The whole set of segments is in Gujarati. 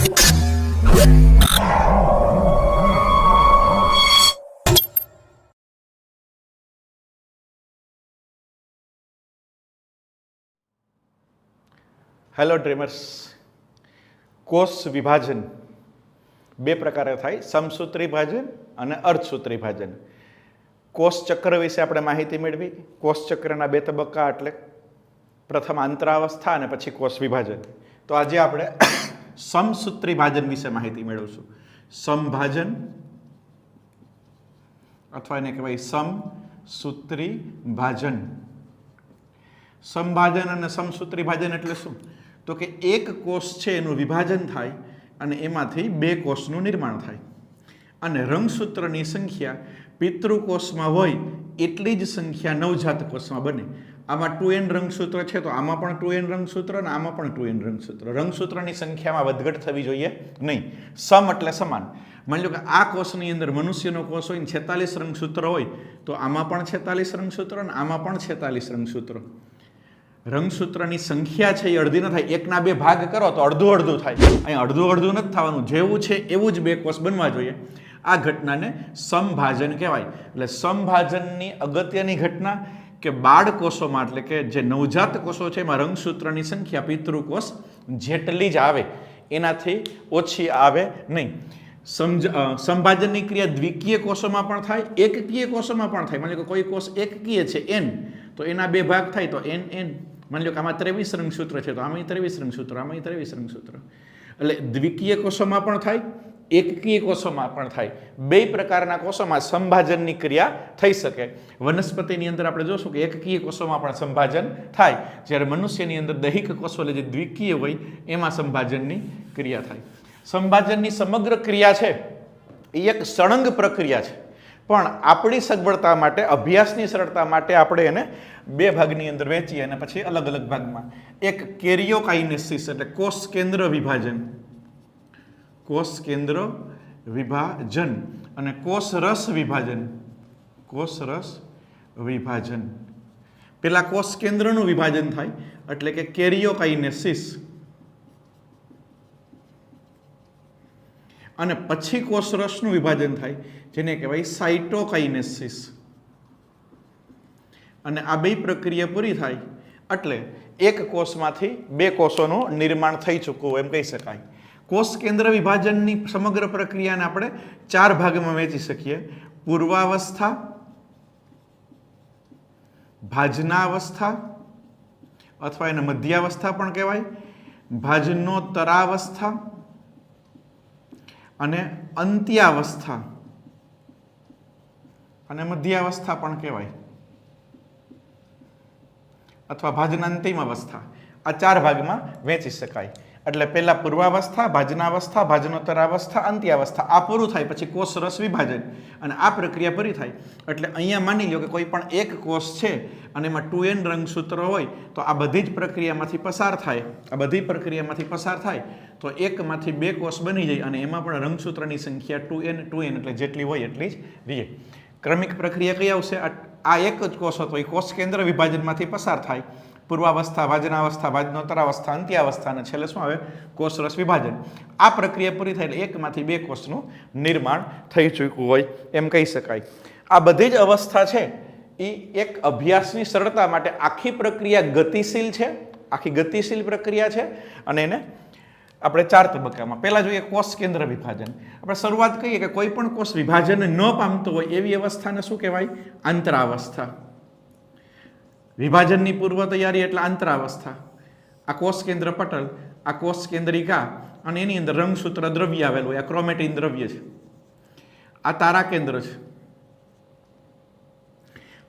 हेलो ड्रीमर्स, कोष विभाजन बे प्रकारे थाय, समसूत्री भाजन અને અર્ધસૂત્રી ભાજન। કોષ ચક્ર વિશે આપણે માહિતી મેળવી। કોષ ચક્રના બે તબક્કા એટલે પ્રથમ આંતરાવસ્થા અને પછી કોષ વિભાજન। તો આજે આપણે સમસૂત્રી ભાજન વિશે માહિતી મેળવશું। સમભાજન અથવા એને કહેવાય સમસૂત્રી ભાજન। સમભાજન અને સમસૂત્રી ભાજન એટલે શું? તો કે એક કોષ છે એનું વિભાજન થાય અને એમાંથી બે કોષનું નિર્માણ થાય અને રંગસૂત્રની સંખ્યા પિતૃકોષમાં હોય એટલી જ સંખ્યા નવજાત કોષમાં બને। આમાં 2n રંગસૂત્ર છે તો આમાં પણ 2n રંગસૂત્ર અને આમાં પણ 2n રંગસૂત્ર। રંગસૂત્રની સંખ્યામાં વધઘટ થવી જોઈએ નહીં। સમ એટલે સમાન। માની લો કે આ કોષની અંદર મનુષ્યનો કોષ હોય ને 46 રંગસૂત્ર હોય તો આમાં પણ 46 રંગસૂત્ર અને આમાં પણ 46 રંગસૂત્ર। રંગસૂત્રની સંખ્યા છે એ અડધી ન થાય। એકના બે ભાગ કરો તો અડધું અડધું થાય। અહીં અડધું અડધું નથી થવાનું, જેવું છે એવું જ બે કોષ બનવા જોઈએ। આ ઘટનાને સમભાજન કહેવાય। એટલે સમભાજનની અગત્યની ઘટના કે બાળકોષોમાં એટલે કે જે નવજાત કોષો છે એમાં રંગસૂત્રની સંખ્યા પિતૃકોષ જેટલી જ આવે, એનાથી ઓછી આવે નહીં। સમભાજનની ક્રિયા દ્વિકીય કોષોમાં પણ થાય, એકકીય કોષોમાં પણ થાય। માની લો કે કોઈ કોષ એકકીય છે n, તો એના બે ભાગ થાય તો n। માની લો કે આમાં 23 રંગસૂત્ર છે તો આમાં 23 રંગસૂત્ર, આમાં 23 રંગસૂત્ર। એટલે દ્વિકીય કોષોમાં પણ થાય, એકકીય કોષોમાં પણ થાય। બે પ્રકારના કોષોમાં સંભાજનની ક્રિયા થઈ શકે। વનસ્પતિની અંદર આપણે જોશું કે એકકીય કોષોમાં પણ સંભાજન થાય, જ્યારે મનુષ્યની અંદર દૈહિક કોષો એટલે જે દ્વિકીય હોય એમાં સંભાજનની ક્રિયા થાય। સંભાજનની સમગ્ર ક્રિયા છે એ એક સળંગ પ્રક્રિયા છે, પણ આપણી સગવડતા માટે, અભ્યાસની સરળતા માટે આપણે એને બે ભાગની અંદર વહેંચીએ અને પછી અલગ અલગ ભાગમાં। એક કેરિયોકાઇનેસિસ એટલે કોષ કેન્દ્ર વિભાજન, કોષ કેન્દ્ર વિભાજન અને કોષ રસ વિભાજન, કોષ રસ વિભાજન। પેલા કોષ કેન્દ્રનું વિભાજન થાય એટલે કે કેરિયોકાઇનેસિસ, અને પછી કોષ રસનું વિભાજન થાય જેને કહેવાય સાઇટોકાઇનેસિસ। અને આ બે પ્રક્રિયા પૂરી થાય એટલે એક કોષમાંથી બે કોષોનું નિર્માણ થઈ ચૂક્યું એમ કહી શકાય। કોષ કેન્દ્ર વિભાજનની સમગ્ર પ્રક્રિયાને આપણે ચાર ભાગમાં વહેંચી શકીએ: પૂર્વાવસ્થા, ભાજનાવસ્થા અથવા એને મધ્યાવસ્થા પણ કહેવાય, ભાજનોત્તરાવસ્થા અને અંત્યાવસ્થા અને મધ્યાવસ્થા પણ કહેવાય, અથવા ભાજનાંતિમ અવસ્થા। આ ચાર ભાગમાં વહેંચી શકાય। એટલે પહેલા પૂર્વાવસ્થા, ભાજનાવસ્થા, ભાજનોત્તરાવસ્થા, અંત્યાવસ્થા। આ પૂરું થાય પછી કોષ રસ વિભાજન, અને આ પ્રક્રિયા પૂરી થાય એટલે અહીંયા માની લો કે કોઈ પણ એક કોષ છે અને એમાં 2n રંગસૂત્ર હોય તો આ બધી જ પ્રક્રિયામાંથી પસાર થાય, આ બધી પ્રક્રિયામાંથી પસાર થાય તો એકમાંથી બે કોષ બની જાય અને એમાં પણ રંગસૂત્રની સંખ્યા 2n એટલે જેટલી હોય એટલી જ રહે। ક્રમિક પ્રક્રિયા કઈ આવશે? આ એક જ કોષ હતો એ કોષ કેન્દ્ર વિભાજનમાંથી પસાર થાય, પૂર્વાવસ્થા, ભાજનાવસ્થા, ભાજનોત્તરાવસ્થા, અંત્યાવસ્થા અને છેલ્લે શું આવે? કોષ રસ વિભાજન। આ પ્રક્રિયા પૂરી થાય એટલે એકમાંથી બે કોષનું નિર્માણ થઈ ચૂક્યું હોય એમ કહી શકાય। આ બધી જ અવસ્થા છે એ એક અભ્યાસની સરળતા માટે આખી પ્રક્રિયા ગતિશીલ છે, આખી ગતિશીલ પ્રક્રિયા છે અને એને આપણે ચાર તબક્કામાં પહેલા જોઈએ કોષ કેન્દ્ર વિભાજન। આપણે શરૂઆત કહીએ કે કોઈ પણ કોષ વિભાજન ન પામતો હોય એવી અવસ્થાને શું કહેવાય? આંતરાવસ્થા। વિભાજનની પૂર્વ તૈયારી એટલે આંતરાવસ્થા। આ કોષ કેન્દ્ર પટલ, આ કોષ કેન્દ્રિકા અને એની અંદર રંગસૂત્ર દ્રવ્ય આવેલું હોય, આ ક્રોમેટિન દ્રવ્ય છે। આ તારા કેન્દ્ર છે।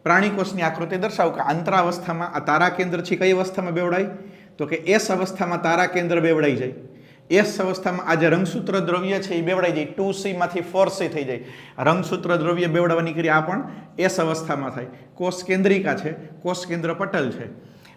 પ્રાણી કોષની આકૃતિ દર્શાવો કે આંતરાવસ્થામાં આ તારા કેન્દ્ર છે કઈ અવસ્થામાં બેવડાય? તો કે એસ અવસ્થામાં તારા કેન્દ્ર બેવડાઈ જાય। એસ અવસ્થામાં આ જે રંગસૂત્ર દ્રવ્ય છે એ બેવડાઈ જાય, 2C માંથી 4C થઈ જાય। રંગસૂત્ર દ્રવ્ય બેવડાવવાની ક્રિયા આ પણ એસ અવસ્થામાં થાય। કોષ કેન્દ્રિકા છે, કોષ કેન્દ્ર પટલ છે,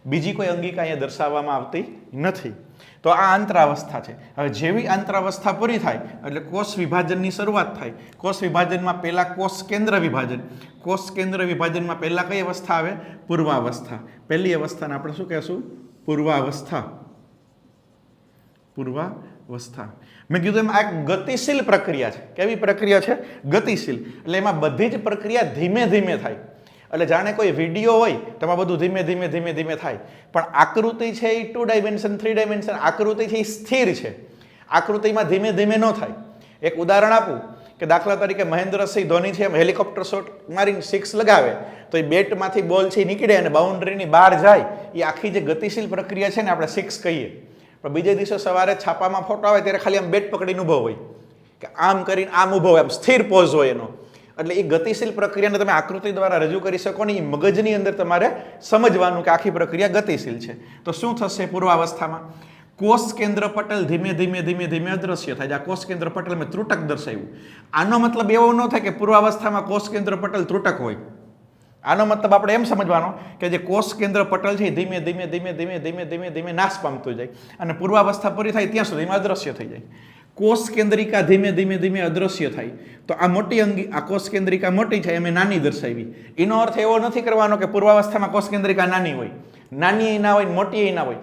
બીજી કોઈ અંગિકા અહીંયા દર્શાવવામાં આવતી નથી। તો આ આંતરાવસ્થા છે। હવે જેવી આંતરાવસ્થા પૂરી થાય એટલે કોષ વિભાજનની શરૂઆત થાય। કોષ વિભાજનમાં પહેલા કોષ કેન્દ્ર વિભાજન, કોષ કેન્દ્ર વિભાજનમાં પહેલા કઈ અવસ્થા આવે? પૂર્વાવસ્થા। પહેલી અવસ્થાને આપણે શું કહેશું? પૂર્વાવસ્થા। પૂર્વાવસ્થા. મેં કીધું એમ આ એક ગતિશીલ પ્રક્રિયા છે. કેવી પ્રક્રિયા છે? ગતિશીલ. એટલે એમાં બધી જ પ્રક્રિયા ધીમે ધીમે થાય. એટલે જાણે કોઈ વિડીયો હોય તો એમાં બધું ધીમે ધીમે ધીમે ધીમે થાય. પણ આકૃતિ છે એ 2 ડાયમેન્શન 3 ડાયમેન્શન આકૃતિ છે એ સ્થિર છે. આકૃતિમાં ધીમે ધીમે ન થાય. એક ઉદાહરણ આપું કે દાખલા તરીકે મહેન્દ્રસિંહ ધોની છે એમ હેલિકોપ્ટર શોટ મારીને 6 લગાવે તો એ બેટમાંથી બોલ છે નીકળે અને બાઉન્ડ્રીની બહાર જાય. એ આખી જે ગતિશીલ પ્રક્રિયા છે ને આપણે 6 કહીએ. પણ બીજે દિવસે સવારે છાપામાં ફોટો આવે ત્યારે ખાલી આમ બેટ પકડીને ઊભો હોય કે આમ કરીને આમ ઊભો હોય, આમ સ્થિર પોઝ હોય એનો. એટલે એ ગતિશીલ પ્રક્રિયાને તમે આકૃતિ દ્વારા રજૂ કરી શકો ને એ મગજની અંદર તમારે સમજવાનું કે આખી પ્રક્રિયા ગતિશીલ છે. તો શું થશે પૂર્વાવસ્થામાં? કોષ કેન્દ્ર પટલ ધીમે ધીમે ધીમે ધીમે અદ્રશ્ય થાય. આ કોષ કેન્દ્ર પટલ મેં ત્રુટક દર્શાવ્યું. આનો મતલબ એવો ન થાય કે પૂર્વાવસ્થામાં કોષ કેન્દ્ર પટલ ત્રુટક હોય. આનો મતલબ આપણે એમ સમજવાનો કે જે કોષ કેન્દ્ર પટલ છે ધીમે ધીમે ધીમે ધીમે ધીમે ધીમે ધીમે નાશ પામતો જાય અને પૂર્વાવસ્થા પૂરી થાય ત્યાં સુધીમાં અદ્રશ્ય થઈ જાય. કોષ કેન્દ્રિકા ધીમે ધીમે ધીમે અદ્રશ્ય થાય. તો આ મોટી અંગી આ કોષ કેન્દ્રિકા મોટી છે એમ નાની દર્શાવી. એનો અર્થ એવો નથી કરવાનો કે પૂર્વાવસ્થામાં કોષ કેન્દ્રિકા નાની હોય. નાની ના હોય, મોટી ના હોય.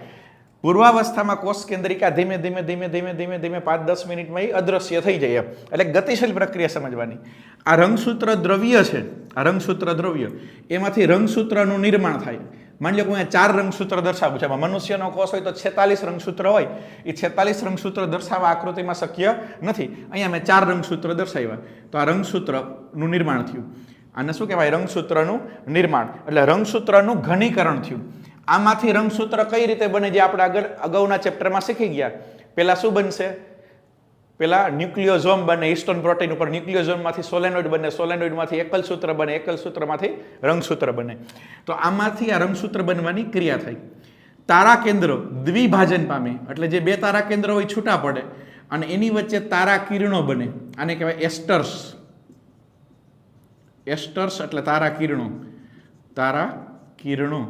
પૂર્વાવસ્થામાં કોષ કેન્દ્રિકા ધીમે ધીમે ધીમે ધીમે ધીમે ધીમે 5-10 મિનિટમાં અદ્રશ્ય થઈ જાય. એટલે ગતિશીલ પ્રક્રિયા સમજવાની. આ રંગસૂત્ર દ્રવ્ય છે, આ રંગસૂત્ર દ્રવ્ય એમાંથી રંગસૂત્રનું નિર્માણ થાય. માની લો કે હું 4 રંગસૂત્ર દર્શાવું છું. મનુષ્યનો કોષ હોય તો 46 રંગસૂત્ર હોય. એ 46 રંગસૂત્ર દર્શાવવા આકૃતિમાં શક્ય નથી. અહીંયા મેં 4 રંગસૂત્ર દર્શાવ્યા. તો આ રંગસૂત્રનું નિર્માણ થયું. આને શું કહેવાય? રંગસૂત્રનું નિર્માણ. એટલે રંગસૂત્રનું ઘનીકરણ થયું. આમાંથી રંગસૂત્ર કઈ રીતે બને જે આપણે આગળ અગાઉના ચેપ્ટરમાં શીખી ગયા. પહેલા શું બનશે? પહેલા ન્યુક્લિયોઝોમ બને. હિસ્ટોન પ્રોટીન ઉપર ન્યુક્લિયોઝોમમાંથી સોલેનોઇડ બને. સોલેનોઇડમાંથી એકલ સૂત્ર બને. એકલ સૂત્રમાંથી રંગસૂત્ર બને. તો આમાંથી આ રંગસૂત્ર બનવાની ક્રિયા થઈ. તારા કેન્દ્ર દ્વિભાજન પામે એટલે જે 2 તારા કેન્દ્ર હોય છૂટા પડે અને એની વચ્ચે તારા કિરણો બને. આને કહેવાય એસ્ટર્સ. એસ્ટર્સ એટલે તારા કિરણો. તારા કિરણો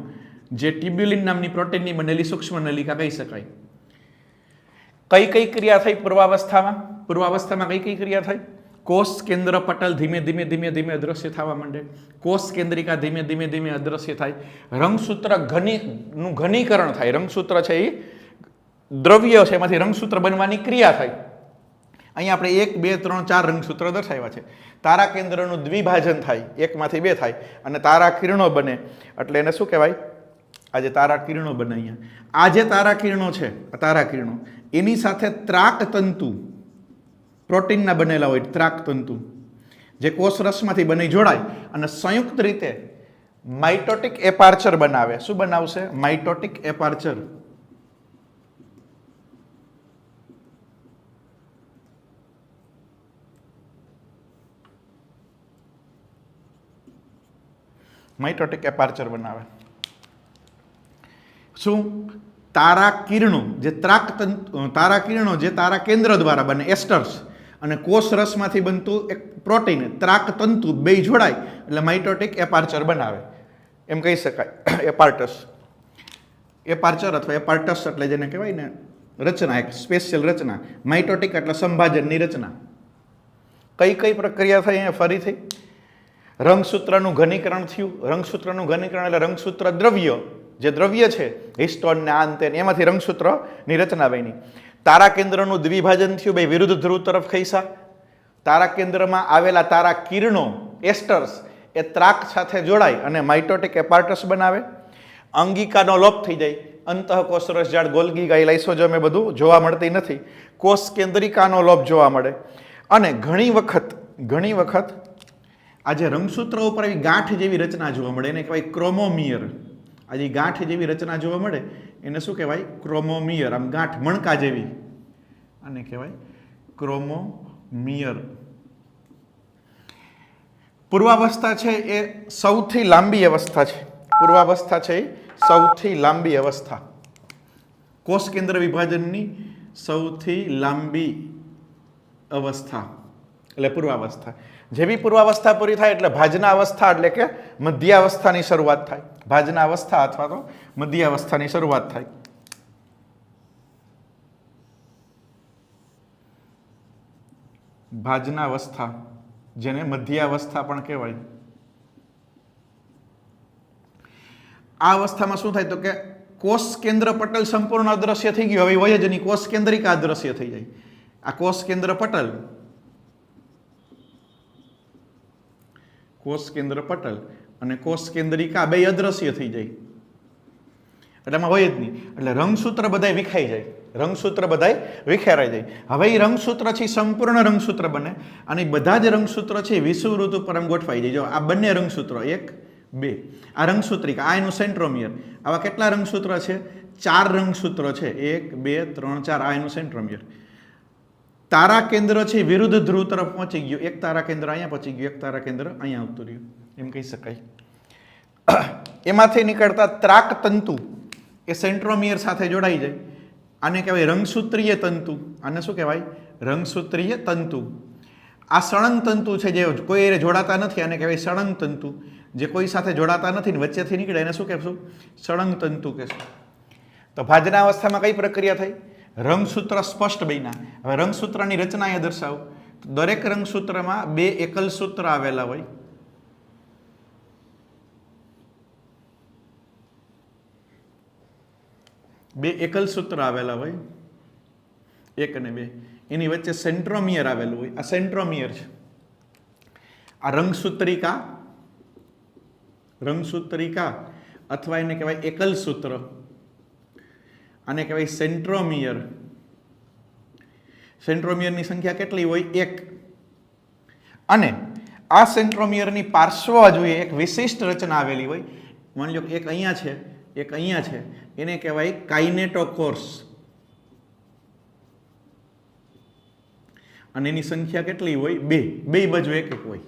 જે ટ્યુબ્યુલિન નામની પ્રોટીનની બનેલી સૂક્ષ્મ નલિકા કહી શકાય. કઈ કઈ ક્રિયા થઈ પૂર્વાવસ્થામાં? પૂર્વાવસ્થામાં કઈ કઈ ક્રિયા થઈ? કોષ કેન્દ્ર પટલ ધીમે ધીમે ધીમે ધીમે અદ્રશ્ય થવા માંડે. કોષ કેન્દ્રિકા ધીમે ધીમે ધીમે અદ્રશ્ય થાય. રંગસૂત્ર નું ઘનીકરણ થાય. રંગસૂત્ર છે એ દ્રવ્ય છે, એમાંથી રંગસૂત્ર બનવાની ક્રિયા થાય. અહીંયા આપણે 1, 2, 3, 4 રંગસૂત્ર દર્શાવ્યા છે. તારા કેન્દ્રનું દ્વિભાજન થાય, 1 માંથી 2 થાય અને તારા કિરણો બને. એટલે એને શું કહેવાય? આજે તારા કિરણો બને. અહીંયા આ જે તારા કિરણો છે, તારા કિરણો એની સાથે ત્રાક તંતુ પ્રોટીનના બનેલા હોય. ત્રાક તંતુ જે કોષ રસમાંથી બની જોડાય અને સંયુક્ત રીતે માઇટોટિક એપાર્ચર બનાવે. શું બનાવશે? Mitotic aperture. માઇટોટિક એપાર્ચર બનાવે. શું? તારા કિરણો જે તારા કિરણો જે તારા કેન્દ્ર દ્વારા બને એસ્ટર્સ અને કોષ રસમાંથી બનતું એક પ્રોટીન ત્રાક તંતુ બે જોડાય એટલે માઇટોટિક એપાર્ચર બનાવે. એમ કહી શકાય. એપાર્ટસ. એપાર્ચર અથવા એપાર્ટસ એટલે જેને કહેવાય ને રચના, એક સ્પેશિયલ રચના. માઇટોટિક એટલે સંભાજનની રચના. કઈ કઈ પ્રક્રિયા થઈ અહીંયા ફરીથી? રંગસૂત્રનું ઘનીકરણ થયું. રંગસૂત્રનું ઘનીકરણ એટલે રંગસૂત્ર દ્રવ્ય જે દ્રવ્ય છે હિસ્ટોન ને આ તે એમાંથી રંગસૂત્રની રચના બની. તારા કેન્દ્રનું દ્વિભાજન થયું. બે વિરુદ્ધ ધ્રુવ તરફ ખઈસા. તારા કેન્દ્રમાં આવેલા તારા કિરણો એસ્ટર્સ એ ત્રાક સાથે જોડાય અને માઇટોટિક એપાર્ટસ બનાવે. અંગિકાનો લોપ થઈ જાય. અંતઃકોષ રસજાળ ગોલ્ગી ગાય લાઇસોજોમ એ બધું જોવા મળતી નથી. કોષ કેન્દ્રિકાનો લોપ જોવા મળે. અને ઘણી વખત આ જે રંગસૂત્ર ઉપર એવી ગાંઠ જેવી રચના જોવા મળે એને કહેવાય ક્રોમોમિયર. આ જે ગાંઠ જેવી રચના જોવા મળે એને શું કહેવાય? ક્રોમોમિયર. આમ ગાંઠ મણકા જેવી આને કહેવાય ક્રોમોમિયર. પૂર્વાવસ્થા છે એ સૌથી લાંબી અવસ્થા છે. પૂર્વાવસ્થા છે એ સૌથી લાંબી અવસ્થા. કોષ કેન્દ્ર વિભાજનની સૌથી લાંબી અવસ્થા એટલે પૂર્વાવસ્થા. જેવી પૂર્વાવસ્થા પૂરી થાય એટલે ભાજના અવસ્થા એટલે કે મધ્યાવસ્થાની શરૂઆત થાય. ભાજના અવસ્થા અથવા તો મધ્યાવસ્થાની શરૂઆત થાય. ભાજના અવસ્થા જેને મધ્યાવસ્થા પણ કહેવાય. આ અવસ્થામાં શું થાય તો કે કોષ કેન્દ્ર પટલ સંપૂર્ણ અદ્રશ્ય થઈ ગયું, હવે વયજની કોષ કેન્દ્રિકા અદ્રશ્ય થઈ જાય. આ કોષ કેન્દ્ર પટલ અને કોષ કેન્દ્રિકા બે અદ્રશ્ય થઈ જાય, એટલે એમાં હોય જ નહીં. એટલે રંગસૂત્ર બધાય વિખાઈ જાય, રંગસૂત્ર બધાય વિખેરાઈ જાય. હવે એ રંગસૂત્ર છે સંપૂર્ણ રંગસૂત્ર બને અને બધા જ રંગસૂત્ર છે વિષુવવૃત્ત ઉપર આમ ગોઠવાઈ જાય. જો આ બંને રંગસૂત્રો 1 2, આ રંગસૂત્રિકા, આ એનું સેન્ટ્રોમિયર. આવા કેટલા રંગસૂત્ર છે? 4 રંગસૂત્રો છે, 1 2 3 4, આ એનું સેન્ટ્રોમિયર. તારા કેન્દ્ર છે વિરુદ્ધ ધ્રુવ તરફ પહોંચી ગયું, એક તારા કેન્દ્ર અહીંયા પહોંચી ગયું, એક તારા કેન્દ્ર અહીંયા આવતું રહ્યું, એમ કહી શકાય. એમાંથી નીકળતા ત્રાક તંતુ એ સેન્ટ્રોમિયર સાથે જોડાઈ જાય, આને કહેવાય રંગસૂત્રીય તંતુ. આને શું કહેવાય? રંગસૂત્રીય તંતુ. આ સળંગ તંતુ છે જે કોઈ જોડાતા નથી, આને કહેવાય સળંગ તંતુ. જે કોઈ સાથે જોડાતા નથી ને વચ્ચેથી નીકળે એને શું કહેશું? સળંગ તંતુ કહેશું. તો ભાજના અવસ્થામાં કઈ પ્રક્રિયા થઈ? રંગસૂત્ર સ્પષ્ટ બન્યા. હવે રંગસૂત્રની રચના એ દર્શાવો. દરેક રંગસૂત્રમાં 2 એકલ સૂત્ર આવેલા હોય. બે એકલ સૂત્ર આવેલા હોય, 1 અને 2. એની વચ્ચે સેન્ટ્રોમિયર આવેલું હોય. આ સેન્ટ્રોમિયર છે. આ રંગસૂત્રિકા અથવા એને કહેવાય એકલ સૂત્ર, આને કહેવાય સેન્ટ્રોમિયર. સેન્ટ્રોમિયરની સંખ્યા કેટલી હોય? 1. અને આ સેન્ટ્રોમિયરની પાર્શ્વ બાજુએ એક વિશિષ્ટ રચના આવેલી હોય. માની લો કે એક અહીંયા છે, એક અહીંયા છે, એને કહેવાય કાઇનેટોકોર્સ. અને એની સંખ્યા કેટલી હોય? 2. બે બાજુ એક હોય.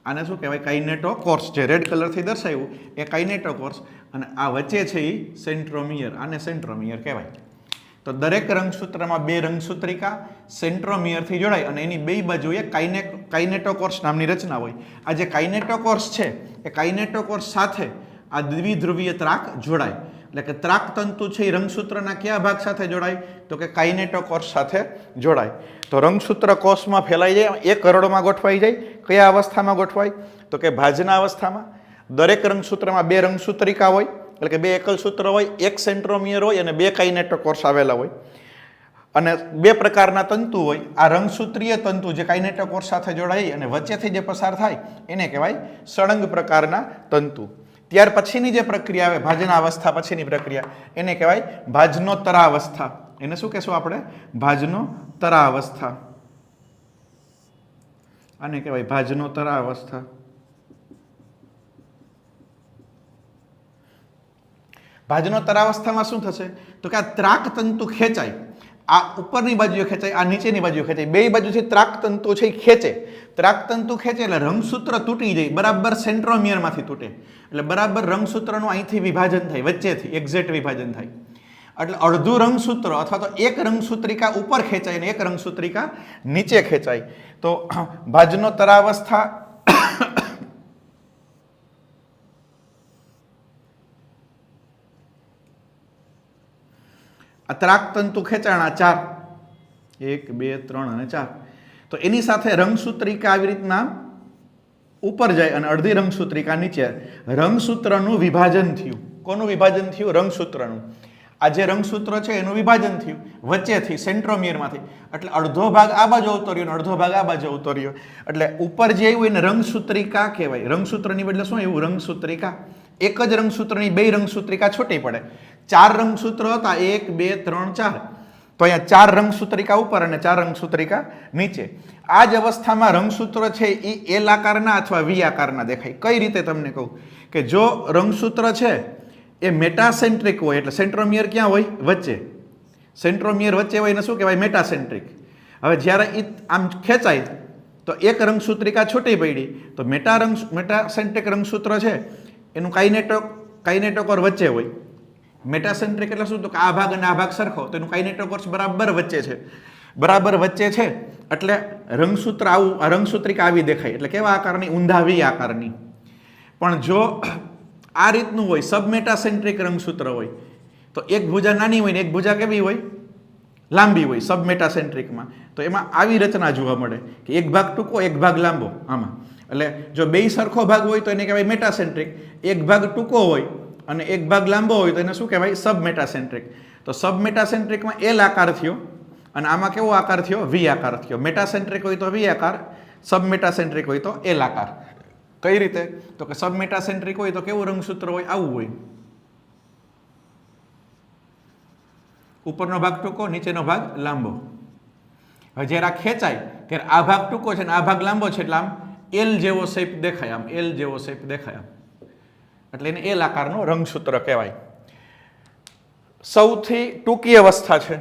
આને શું કહેવાય? કાઇનેટોકોર્સ. જે રેડ કલરથી દર્શાવ્યું એ કાઇનેટોકોર્સ. અને આ વચ્ચે છે એ સેન્ટ્રોમિયર. આને સેન્ટ્રોમિયર કહેવાય. તો દરેક રંગસૂત્રમાં 2 રંગસૂત્રિકા સેન્ટ્રોમિયરથી જોડાય અને એની બે બાજુએ કાઇનેટોકોર્સ નામની રચના હોય. આ જે કાઇનેટોકોર્સ છે એ કાઇનેટોકોર્સ સાથે આ દ્વિધ્રુવીય ત્રાક જોડાય. એટલે કે ત્રાક તંતુ છે એ રંગસૂત્રના કયા ભાગ સાથે જોડાય? તો કે કાઇનેટોકોર્સ સાથે જોડાય. તો રંગસૂત્ર કોષમાં ફેલાઈ જાય, એક કરોડમાં ગોઠવાઈ જાય. કયા અવસ્થામાં ગોઠવાય? તો કે ભાજના અવસ્થામાં. દરેક રંગસૂત્રમાં 2 રંગસૂત્રિકા હોય, એટલે કે 2 એકલ સૂત્ર હોય, 1 સેન્ટ્રોમિયર હોય અને 2 કાઇનેટોકોર્સ આવેલા હોય. અને 2 પ્રકારના તંતુ હોય. આ રંગસૂત્રીય તંતુ જે કાઇનેટોકોર્સ સાથે જોડાય અને વચ્ચેથી જે પસાર થાય એને કહેવાય સળંગ પ્રકારના તંતુ. ત્યાર પછીની જે પ્રક્રિયા આવે, ભાજના અવસ્થા પછીની પ્રક્રિયા, એને કહેવાય ભાજનોત્તરાવસ્થા. એને શું કહેશું આપણે? ભાજનોત્તરાવસ્થા. આને કહેવાય ભાજનોત્તરાવસ્થા. ભાજનોત્તરાવસ્થામાં શું થશે? તો કે આ ત્રાક તંતુ ખેંચાય, આ ઉપરની બાજુએ ખેંચાય, આ નીચેની બાજુએ ખેંચાય. બે બાજુથી ત્રાક તંતુ છે એ ખેંચે. ત્રાક તંતુ ખેંચે એટલે રંગસૂત્ર તૂટી જાય, બરાબર સેન્ટ્રોમિયરમાંથી તૂટે. એટલે બરાબર રંગસૂત્રનું અહીંથી વિભાજન થાય, વચ્ચેથી એક્ઝેક્ટ વિભાજન થાય. એટલે અડધું રંગસૂત્ર અથવા તો એક રંગસૂત્રિકા ઉપર ખેંચાય અને એક રંગસૂત્રિકા નીચે ખેંચાય. તો ભાજનોત્તરાવસ્થા આ ત્રાક તંતુ ખેંચાણા 4, 1 2 3 અને 4. તો એની સાથે રંગસૂત્રિકા આવી રીતના ઉપર જાય અને અડધી રંગસૂત્રિકા નીચે. રંગસૂત્રનું વિભાજન થયું. કોનું વિભાજન થયું? રંગસૂત્રનું. આ જે રંગસૂત્ર છે એનું વિભાજન થયું વચ્ચેથી સેન્ટ્રોમિયરમાંથી. એટલે અડધો ભાગ આ બાજુ આવતો રહ્યો અને અડધો ભાગ આ બાજુ આવતો રહ્યો. એટલે ઉપર જે આવ્યું એને રંગસૂત્રિકા કહેવાય. રંગસૂત્રની બદલે શું એવું? રંગસૂત્રિકા. એક જ રંગસૂત્રની 2 રંગસૂત્રિકા છૂટી પડે. 4 રંગસૂત્ર હતા, 1 2 3 4. તો અહીંયા 4 રંગસૂત્રિકા ઉપર અને 4 રંગસૂત્રિકા નીચે. આ જ અવસ્થામાં રંગસૂત્ર છે એ એલ આકારના અથવા વી આકારના દેખાય. કઈ રીતે તમને કહું કે જો રંગસૂત્ર છે એ મેટાસેન્ટ્રિક હોય, એટલે સેન્ટ્રોમિયર ક્યાં હોય? વચ્ચે. સેન્ટ્રોમિયર વચ્ચે હોય એને શું કહેવાય? મેટાસેન્ટ્રિક. હવે જ્યારે એ આમ ખેંચાય તો એક રંગસૂત્રિકા છૂટી પડી, તો મેટાસેન્ટ્રિક રંગસૂત્ર છે એનું કાઇનેટોકોર વચ્ચે હોય. મેટાસેન્ટ્રિક એટલે શું? તો કે આ ભાગ અને આ ભાગ સરખો, તો એનું કાઇનેટોકોર્સ બરાબર વચ્ચે છે. બરાબર વચ્ચે છે એટલે રંગસૂત્ર આવું, આ રંગસૂત્રિકા આવી દેખાય. એટલે કેવા આકારની? ઊંધા વી આકારની. પણ જો આ રીતનું હોય, સબમેટાસેન્ટ્રિક રંગસૂત્ર હોય, તો એક ભુજા નાની હોય ને એક ભુજા કેવી હોય? લાંબી હોય સબમેટાસેન્ટ્રિકમાં. તો એમાં આવી રચના જોવા મળે કે એક ભાગ ટૂંકો, એક ભાગ લાંબો. આમાં એટલે જો બે સરખો ભાગ હોય તો એને કહેવાય મેટાસેન્ટ્રિક. એક ભાગ ટૂંકો હોય અને એક ભાગ લાંબો હોય તો એને શું કહેવાય? સબ મેટાસેન્ટ્રિક. તો સબ મેટાસેન્ટ્રિકમાં એલ આકાર થયો અને આમાં કેવો આકાર થયો? વી આકાર થયો. મેટાસેન્ટ્રિક હોય તો વી આકાર, સબ મેટાસેન્ટ્રિક હોય તો એલ આકાર. કઈ રીતે? તો કે સબ મેટાસેન્ટ્રિક હોય તો કેવું રંગસૂત્ર હોય? આવું હોય. ઉપરનો ભાગ ટૂંકો, નીચેનો ભાગ લાંબો. હવે જ્યારે આ ખેંચાય ત્યારે આ ભાગ ટૂંકો છે ને આ ભાગ લાંબો છે એટલે આમ એલ જેવો શેપ દેખાય, આમ એલ જેવો શેપ દેખાય, એટલે એને એલ આકારનો રંગસૂત્ર કહેવાય. સૌથી ટૂંકી અવસ્થા છે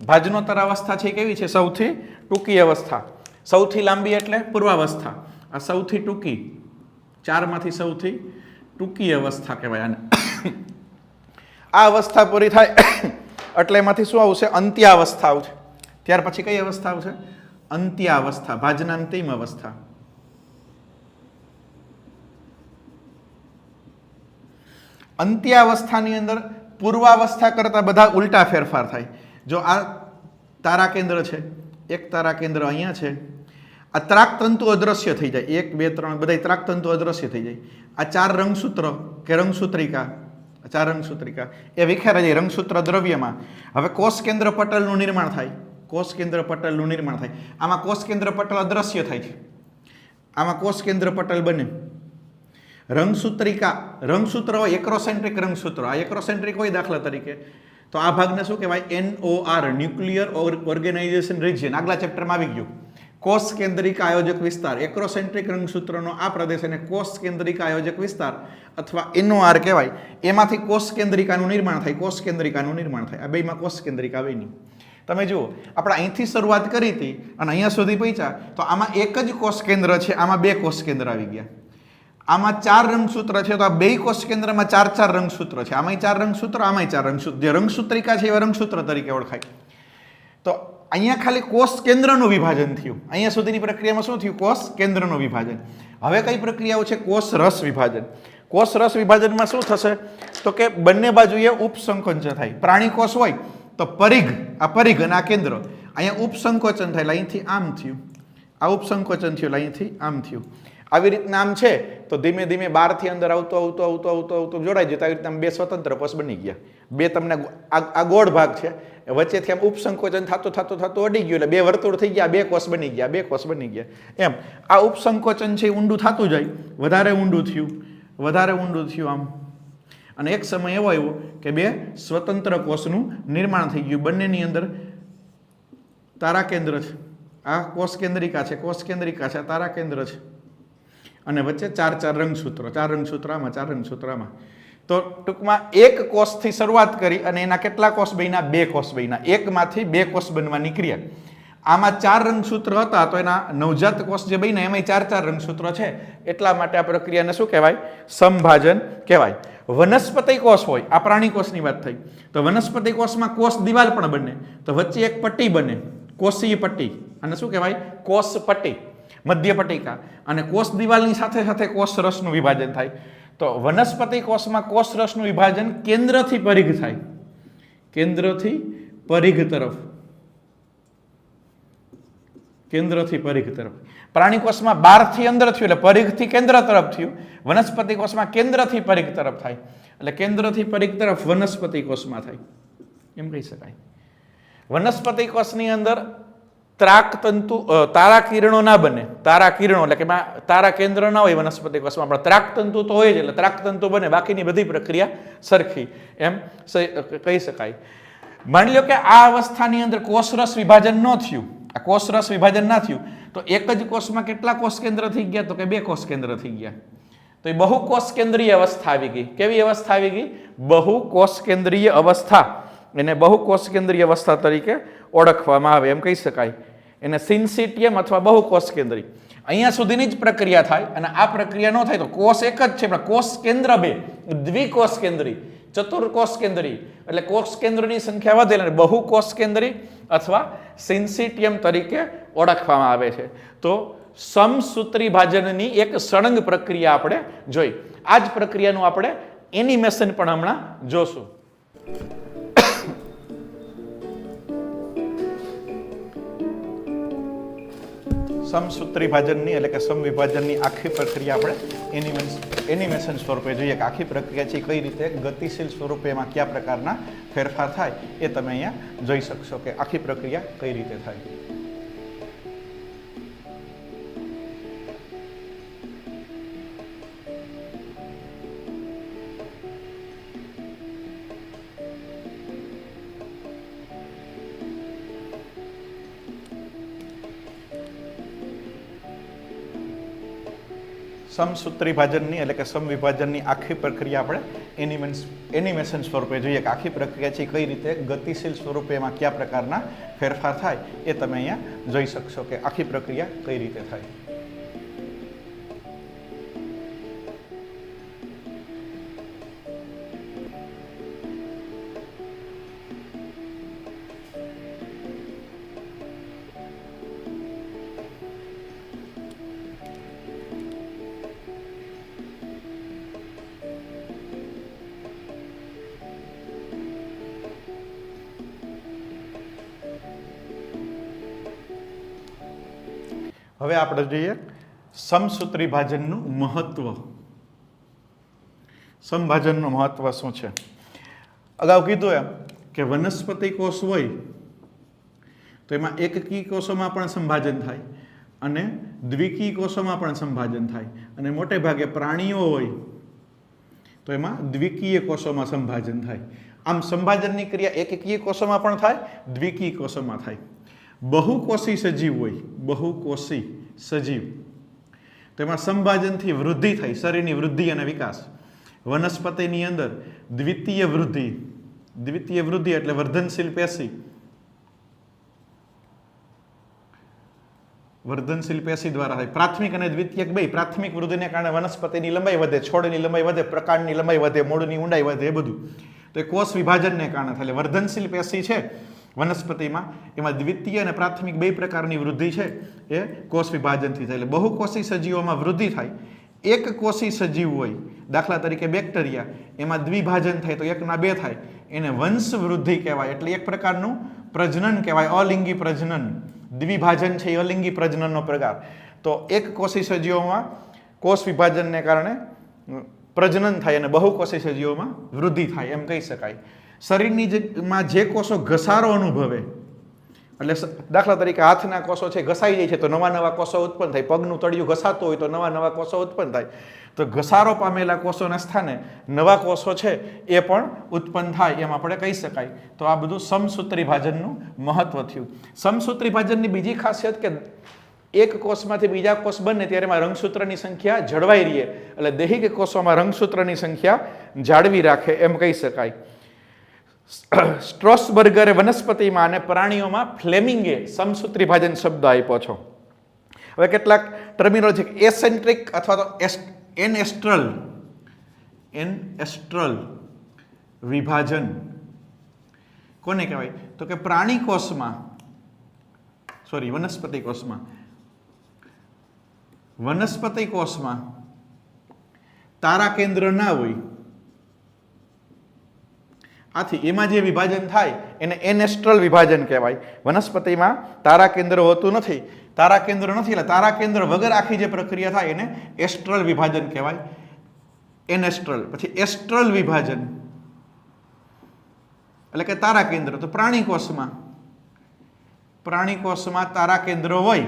ભાજનોત્તર અવસ્થા છે, કેવી છે? સૌથી ટૂંકી અવસ્થા. સૌથી લાંબી એટલે પૂર્વાવસ્થા. આ સૌથી ટૂંકી, ચારમાંથી સૌથી ટૂંકી અવસ્થા કહેવાય આને. આ અવસ્થા પૂરી થાય એટલે એમાંથી શું આવશે? અંત્યાવસ્થા આવશે. ત્યાર પછી કઈ અવસ્થા આવશે? અંત્યાવસ્થા, ભાજનાંતિમ અવસ્થા. અંત્યાવસ્થાની અંદર પૂર્વાવસ્થા કરતા બધા ઉલટા ફેરફાર થાય. જો આ તારા કેન્દ્ર છે, એક તારા કેન્દ્ર અહીંયા છે, આ ત્રાકતંતુ અદ્રશ્ય થઈ જાય, 1 2 3 બધા ત્રાકતંતુ અદ્રશ્ય થઈ જાય. આ ચાર રંગસૂત્ર કે રંગસૂત્રિકા, ચાર રંગસૂત્રિકા એ વિખેરાઈ જાય રંગસૂત્ર દ્રવ્યમાં. હવે કોષ કેન્દ્ર પટલનું નિર્માણ થાય. કોષ કેન્દ્ર પટલનું નિર્માણ થાય. આમાં કોષ કેન્દ્ર પટલ અદ્રશ્ય થાય છે, આમાં કોષ કેન્દ્ર પટલ બને. રંગસૂત્રિકા, રંગસૂત્ર હોય એક્રોસેન્ટ્રિક રંગસૂત્ર. આ એક્રોસેન્ટ્રિક હોય દાખલા તરીકે તો આ ભાગને શું કહેવાય? NOR, nuclear organization region. આગલા ચેપ્ટરમાં આવી ગયું. કોષ કેન્દ્રિક આયોજક વિસ્તાર, એક્રોસેન્ટ્રિક રંગસૂત્રનો આ પ્રદેશ એને કોષ કેન્દ્રિક આયોજક વિસ્તાર અથવા NOR કહેવાય. એમાંથી કોષ કેન્દ્રિકાનું નિર્માણ થાય, કોષ કેન્દ્રિકાનું નિર્માણ થાય. આ બેમાં કોષ કેન્દ્રિકા આવે નહીં. તમે જુઓ, આપણે અહીંથી શરૂઆત કરી હતી અને અહીંયા સુધી પહોંચ્યા તો આમાં એક જ કોષ કેન્દ્ર છે, આમાં બે કોષ કેન્દ્ર આવી ગયા. આમાં ચાર રંગસૂત્ર છે તો આ બે કોષ કેન્દ્રમાં ચાર ચાર રંગસૂત્ર છે. આમાંય ચાર રંગસૂત્ર, આમાંય ચાર રંગસૂત્ર. જે રંગસૂત્રિકા છે એવા રંગસૂત્ર તરીકે ઓળખાય. તો અહીંયા ખાલી કોષ કેન્દ્રનું વિભાજન થયું. અહીંયા સુધીની પ્રક્રિયામાં શું થયું? કોષ કેન્દ્રનું વિભાજન. હવે કઈ પ્રક્રિયાઓ છે? કોષ રસ વિભાજન. કોષ રસ વિભાજનમાં શું થશે? તો કે બંને બાજુએ ઉપસંકોચન થાય. પ્રાણી કોષ હોય તો પરિઘ, આ પરિઘ અને આ કેન્દ્ર, અહીંયા ઉપસંકોચન થાય. અહીંથી આમ થયું, આ ઉપસંકોચન થયું, અહીંથી આમ થયું. આવી રીતના આમ છે તો ધીમે ધીમે બહારથી અંદર આવતો જોડાઈ જતા. આવી રીતના બે સ્વતંત્ર કોષ બની ગયા. બે તમને આ ગોળ ભાગ છે, વચ્ચેથી આમ ઉપસંકોચન થતું અડી ગયું એટલે બે વર્તુળ થઈ ગયા, બે કોષ બની ગયા, બે કોષ બની ગયા. એમ આ ઉપસંકોચન છે ઊંડું થતું જાય, વધારે ઊંડું થયું, વધારે ઊંડું થયું આમ. અને એક સમય એવો આવ્યો કે બે સ્વતંત્ર કોષનું નિર્માણ થઈ ગયું. બંનેની અંદર તારા કેન્દ્ર છે, આ કોષ કેન્દ્રિકા છે, કોષ કેન્દ્રિકા છે, તારા કેન્દ્ર છે, અને વચ્ચે ચાર ચાર રંગસૂત્રો, ચાર રંગસૂત્રમાં, ચાર રંગસૂત્રમાં. તો ટૂંકમાં એક કોષથી શરૂઆત કરી અને એના કેટલા કોષ બન્યા? બે કોષ બન્યા. એકમાંથી બે કોષ બનવાની ક્રિયા. આમાં ચાર રંગસૂત્ર હતા તો એના નવજાત કોષ જે બન્યા એમાં ચાર ચાર રંગસૂત્ર છે. એટલા માટે આ પ્રક્રિયાને શું કહેવાય? સમભાજન કહેવાય. વનસ્પતિ કોષ હોય, આ પ્રાણી કોષની વાત થઈ, તો વનસ્પતિ કોષમાં કોષ દિવાલ પણ બને. તો વચ્ચે એક પટ્ટી બને, કોષીય પટ્ટી, અને શું કહેવાય? કોષ પટ્ટી, મધ્ય પટ્ટિકા. અને કોષ દિવાલની સાથે સાથે કોષ રસનું વિભાજન થાય. તો વનસ્પતિ કોષમાં કોષ રસનું વિભાજન કેન્દ્રથી પરિઘ થાય, કેન્દ્રથી પરિઘ તરફ, કેન્દ્રથી પરિઘ તરફ. પ્રાણી કોષમાં બહારથી અંદર થયું એટલે પરિઘથી કેન્દ્ર તરફ થયું. વનસ્પતિ કોષમાં કેન્દ્રથી પરિઘ તરફ થાય એટલે કેન્દ્રથી પરિઘ તરફ વનસ્પતિ કોષમાં થાય, એમ કહી શકાય. વનસ્પતિ કોષની અંદર ત્રાકતંતુ, તારા કિરણો ના બને. તારા કિરણો એટલે કે તારા કેન્દ્ર ના હોય વનસ્પતિ કોષમાં, પણ ત્રાકતંતુ તો હોય જ એટલે ત્રાકતંતુ બને. બાકીની બધી પ્રક્રિયા સરખી, એમ કહી શકાય. માની લો કે આ અવસ્થાની અંદર કોષરસ વિભાજન ન થયું, આ કોષરસ વિભાજન ના થયું તો એક જ કોષમાં કેટલા કોષ કેન્દ્ર થઈ ગયા? તો કે બે કોષ કેન્દ્ર થઈ ગયા. તો એ બહુ કોષ કેન્દ્રીય અવસ્થા આવી ગઈ. કેવી અવસ્થા આવી ગઈ? બહુ કોષ કેન્દ્રીય અવસ્થા. એને બહુ કોષ કેન્દ્રીય અવસ્થા તરીકે ઓળખવામાં આવે, એમ કહી શકાય. એને સિન્સિટિયમ અથવા બહુ કોષ કેન્દ્રી. અહીંયા સુધીની જ પ્રક્રિયા થાય અને આ પ્રક્રિયા ન થાય તો કોષ એક જ છે પણ કોષ કેન્દ્ર બે, દ્વિકોષ કેન્દ્રી, ચતુર્કોષ કેન્દ્રી, એટલે કોષ કેન્દ્રની સંખ્યા વધે એટલે બહુ કોષ કેન્દ્રી અથવા સિન્સિટિયમ તરીકે ઓળખવામાં આવે છે. તો સમસૂત્રી ભાજનની એક સળંગ પ્રક્રિયા આપણે જોઈ. આ જ પ્રક્રિયાનું આપણે એનિમેશન પણ હમણાં જોશું. સમસૂત્રી વિભાજનની એટલે કે સમવિભાજનની આખી પ્રક્રિયા આપણે એનિમેશન સ્વરૂપે જોઈએ કે આખી પ્રક્રિયા છે કઈ રીતે ગતિશીલ સ્વરૂપે એમાં કયા પ્રકારના ફેરફાર થાય એ તમે અહીંયા જોઈ શકશો કે આખી પ્રક્રિયા કઈ રીતે થાય. સમસૂત્રી વિભાજનની એટલે કે સમવિભાજનની આખી પ્રક્રિયા આપણે એનિમેશન સ્વરૂપે જોઈએ કે આખી પ્રક્રિયા છે કઈ રીતે ગતિશીલ સ્વરૂપે એમાં કયા પ્રકારના ફેરફાર થાય એ તમે અહીંયા જોઈ શકશો કે આખી પ્રક્રિયા કઈ રીતે થાય. હવે આપણે જોઈએ સમસૂત્રી વિભાજનનું મહત્વ. સમભાજનનું મહત્વ શું છે? અગાઉ કીધું એમ કે વનસ્પતિ કોષ હોય તો એમાં એકકી કોષોમાં પણ સંભાજન થાય અને દ્વિકીય કોષોમાં પણ સંભાજન થાય અને મોટે ભાગે પ્રાણીઓ હોય તો એમાં દ્વિકીય કોષોમાં સંભાજન થાય. આમ સંભાજનની ક્રિયા એકકીય કોષોમાં પણ થાય, દ્વિકીય કોષોમાં થાય. બહુકોષી સજીવ હોય, બહુકોષી સજીવ તો એમાં સંભાજનથી વૃદ્ધિ થાય, શરીરની વૃદ્ધિ અને વિકાસ. વનસ્પતિની અંદર દ્વિતીય વૃદ્ધિ એટલે વર્ધનશીલ પેશી, વર્ધનશીલ પેશી દ્વારા થાય. પ્રાથમિક અને દ્વિતીયક બે. પ્રાથમિક વૃદ્ધિને કારણે વનસ્પતિની લંબાઈ વધે, છોડની લંબાઈ વધે, પ્રકાંડની લંબાઈ વધે, મૂળની ઊંડાઈ વધે, એ બધું તો એ કોષ વિભાજનને કારણે થાય. વર્ધનશીલ પેશી છે વનસ્પતિમાં, એમાં દ્વિતીય અને પ્રાથમિક બે પ્રકારની વૃદ્ધિ છે એ કોષ વિભાજનથી થાય. એટલે બહુકોષી સજીવોમાં વૃદ્ધિ થાય. એક કોષી સજીવ હોય, દાખલા તરીકે બેક્ટેરિયા, એમાં દ્વિભાજન થાય તો એકના બે થાય, એને વંશ વૃદ્ધિ કહેવાય. એટલે એક પ્રકારનું પ્રજનન કહેવાય, અલિંગી પ્રજનન. દ્વિભાજન છે એ અલિંગી પ્રજનનનો પ્રકાર. તો એક કોષી સજીવોમાં કોષ વિભાજનને કારણે પ્રજનન થાય અને બહુકોષી સજીવોમાં વૃદ્ધિ થાય એમ કહી શકાય. શરીરની માં જે કોષો ઘસારો અનુભવે, એટલે દાખલા તરીકે હાથના કોષો છે ઘસાઈ જાય છે તો નવા નવા કોષો ઉત્પન્ન થાય, પગનું તળિયું ઘસાતું હોય તો નવા નવા કોષો ઉત્પન્ન થાય. તો ઘસારો પામેલા કોષોના સ્થાને નવા કોષો છે એ પણ ઉત્પન્ન થાય એમ આપણે કહી શકાય. તો આ બધું સમસૂત્રી વિભાજનનું મહત્વ થયું. સમસૂત્રી વિભાજનની બીજી ખાસિયત કે એક કોષમાંથી બીજા કોષ બને ત્યારે એમાં રંગસૂત્રની સંખ્યા જળવાઈ રહે, એટલે દૈહિક કોષોમાં રંગસૂત્રની સંખ્યા જાળવી રાખે એમ કહી શકાય. સ્ટ્રોસબર્ગરે વનસ્પતિમાં અને પ્રાણીઓમાં ફ્લેમિંગે સમસૂત્રી વિભાજન શબ્દ આપ્યો છો. હવે કેટલાક ટર્મિનોલોજી એસેન્ટ્રિક અથવા તો એનેસ્ટ્રલ વિભાજન કોને કહેવાય? તો કે પ્રાણી કોષમાં, વનસ્પતિ કોષમાં તારા કેન્દ્ર ના હોય, આથી એમાં જે વિભાજન થાય એને એનેસ્ટ્રલ વિભાજન કહેવાય. વનસ્પતિમાં તારા કેન્દ્ર હોતું નથી, તારા કેન્દ્ર નથી એટલે તારા કેન્દ્ર વગર આખી જે પ્રક્રિયા થાય એને એસ્ટ્રલ વિભાજન કહેવાય. એનેસ્ટ્રલ. પછી એસ્ટ્રલ વિભાજન એટલે કે તારા કેન્દ્ર. તો પ્રાણી કોષમાં તારા કેન્દ્ર હોય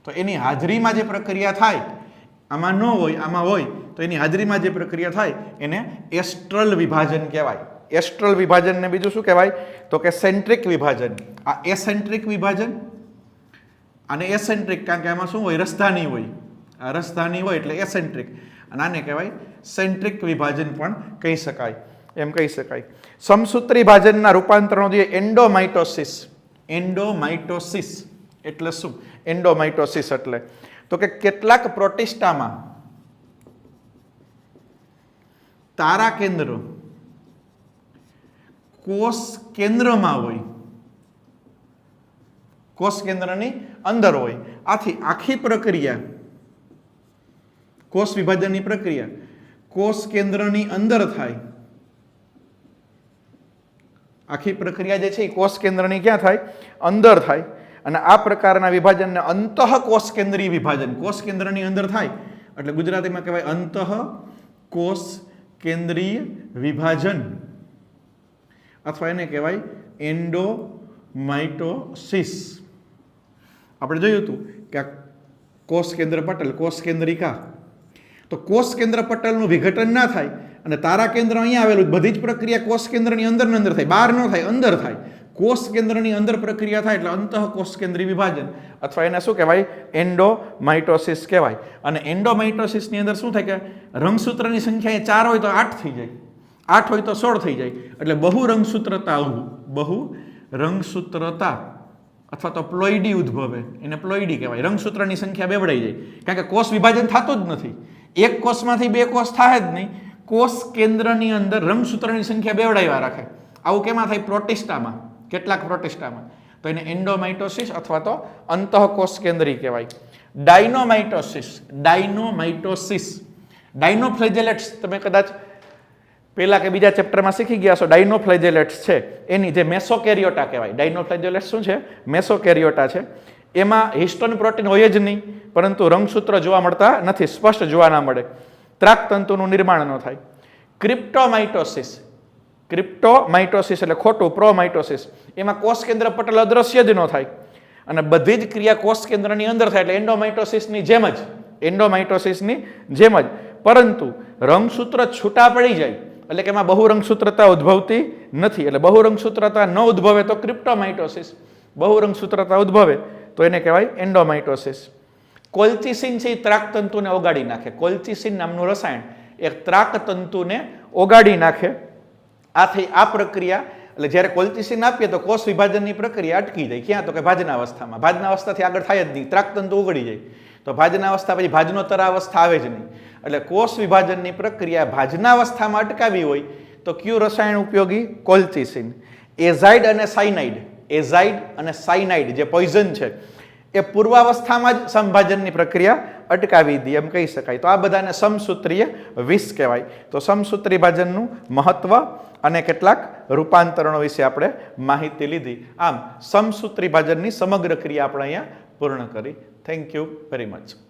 તો એની હાજરીમાં જે પ્રક્રિયા થાય, આમાં ન હોય આમાં હોય તો એની હાજરીમાં જે પ્રક્રિયા થાય એને એસ્ટ્રલ વિભાજન કહેવાય. એસ્ટ્રલ વિભાજનને બીજું શું કહેવાય? તો કે સેન્ટ્રિક વિભાજન. આ એસેન્ટ્રિક વિભાજન અને એસેન્ટ્રિક, કારણ કે આમાં શું હોય? રસધાની હોય. આ રસધાની હોય એટલે એસેન્ટ્રિક, અને આને કહેવાય સેન્ટ્રિક વિભાજન પણ કહી શકાય એમ કહી શકાય. સમસૂત્રી વિભાજનના રૂપાંતરણો જોઈએ. એન્ડોમાઇટોસિસ એટલે શું? એન્ડોમાઇટોસિસ એટલે તો કે કેટલાક પ્રોટિસ્ટામાં તારા કેન્દ્ર કોષ કેન્દ્રમાં હોય, કોષ કેન્દ્રની અંદર હોય. આથી આખી પ્રક્રિયા, કોષ વિભાજનની પ્રક્રિયા કોષ કેન્દ્રની અંદર થાય. આખી પ્રક્રિયા જે છે એ કોષ કેન્દ્રની ક્યાં થાય? અંદર થાય. અને આ પ્રકારના વિભાજનને અંતઃકોષ કેન્દ્રીય વિભાજન, કોષ કેન્દ્રની અંદર થાય એટલે ગુજરાતીમાં કહેવાય અંતઃકોષ કેન્દ્રીય વિભાજન, અથવા એને કહેવાય એન્ડોમાઇટોસિસ. આપણે જોયું હતું કે આ કોષ કેન્દ્ર પટલ, કોષ કેન્દ્રિકા, તો કોષ કેન્દ્ર પટલનું વિઘટન ના થાય અને તારા કેન્દ્ર અહીંયા આવેલું, બધી જ પ્રક્રિયા કોષ કેન્દ્રની અંદર થાય, બહાર ન થાય, અંદર થાય. કોષ કેન્દ્રની અંદર પ્રક્રિયા થાય એટલે અંતઃકોષ કેન્દ્રીય વિભાજન, અથવા એને શું કહેવાય, એન્ડોમાઇટોસિસ કહેવાય. અને એન્ડોમાઇટોસિસની અંદર શું થાય કે રંગસૂત્રની સંખ્યા 4 હોય તો 8 થઈ જાય, 8 હોય તો 16 થઈ જાય, એટલે બહુ રંગસૂત્રતા અથવા તો પ્લોઇડી ઉદ્ભવે, એને પ્લોઇડી કહેવાય. રંગસૂત્રની સંખ્યા બેવડાઈ જાય, કારણ કે કોષ વિભાજન થતું જ નથી, એક કોષમાંથી 2 કોષ થાય જ નહીં. કોષ કેન્દ્રની અંદર રંગસૂત્રની સંખ્યા બેવડાવ્યા રાખે. આવું કેમાં થાય, પ્રોટિસ્ટામાં, કેટલાક પ્રોટિસ્ટામાં. તો એને એન્ડોમાઇટોસિસ અથવા તો અંતઃકોષ કેન્દ્રી કહેવાય. ડાયનોમાઇટોસિસ, ડાયનોફ્લેજેલેટ્સ તમે કદાચ પહેલા કે બીજા ચેપ્ટરમાં શીખી ગયા છો. ડાયનોફ્લેજેલેટ્સ છે એની જે મેસોકેરિયોટા કહેવાય. ડાયનોફ્લેજેલેટ્સ શું છે, મેસોકેરિયોટા છે. એમાં હિસ્ટોન પ્રોટીન હોય જ નહીં, પરંતુ રંગસૂત્ર જોવા મળતા નથી, સ્પષ્ટ જોવા ના મળે, ત્રાકતંતુનું નિર્માણ ન થાય. ક્રિપ્ટોમાઇટોસિસ એટલે ખોટું, પ્રોમાઇટોસિસ, એમાં કોષ કેન્દ્ર પટલ અદ્રશ્ય જ ન થાય અને બધી જ ક્રિયા કોષ કેન્દ્રની અંદર થાય, એટલે એન્ડોમાઇટોસિસની જેમ જ, પરંતુ રંગસૂત્ર છૂટા પડી જાય એટલે કે એમાં બહુરંગસૂત્રતા ઉદ્ભવતી નથી. એટલે બહુરંગસૂત્રતા ન ઉદ્ભવે તો ક્રિપ્ટોમાઇટોસિસ, બહુરંગસૂત્રતા ઉદ્ભવે તો એને કહેવાય એન્ડોમાઇટોસિસ. કોલ્ચિસિન છે એ ત્રાકતંતુને ઓગાળી નાખે. કોલ્ચિસિન નામનું રસાયણ એક ત્રાકતંતુને ઓગાળી નાખે. આ પ્રક્રિયા, એટલે જ્યારે કોલ્ચિસિન આપીએ તો કોષ વિભાજનની પ્રક્રિયા અટકી જાય. ક્યાં, તો કે ભાજનાવસ્થામાં. ભાજનાવસ્થાથી આગળ થાય જ નહીં, ત્રાકતંતુ ઓગળી જાય. તો ભાજનાવસ્થા પછી ભાજનોત્તર અવસ્થા આવે જ નહીં. એટલે કોષ વિભાજનની પ્રક્રિયા ભાજનાવસ્થામાં અટકાવી હોય તો કયું રસાયણ ઉપયોગી, કોલ્ચિસિન. એઝાઇડ અને સાયનાઇડ જે પોઈઝન છે એ પૂર્વાવસ્થામાં જ સમભાજનની પ્રક્રિયા અટકાવી દે, એમ કહી શકાય. તો આ બધાને સમસૂત્રીય વિષ કહેવાય. તો સમસૂત્રી ભાજનનું મહત્વ અને કેટલાક રૂપાંતરણો વિશે આપણે માહિતી લીધી. આમ સમસૂત્રી ભાજનની સમગ્ર ક્રિયા આપણે અહીંયા પૂર્ણ કરી. Thank you very much.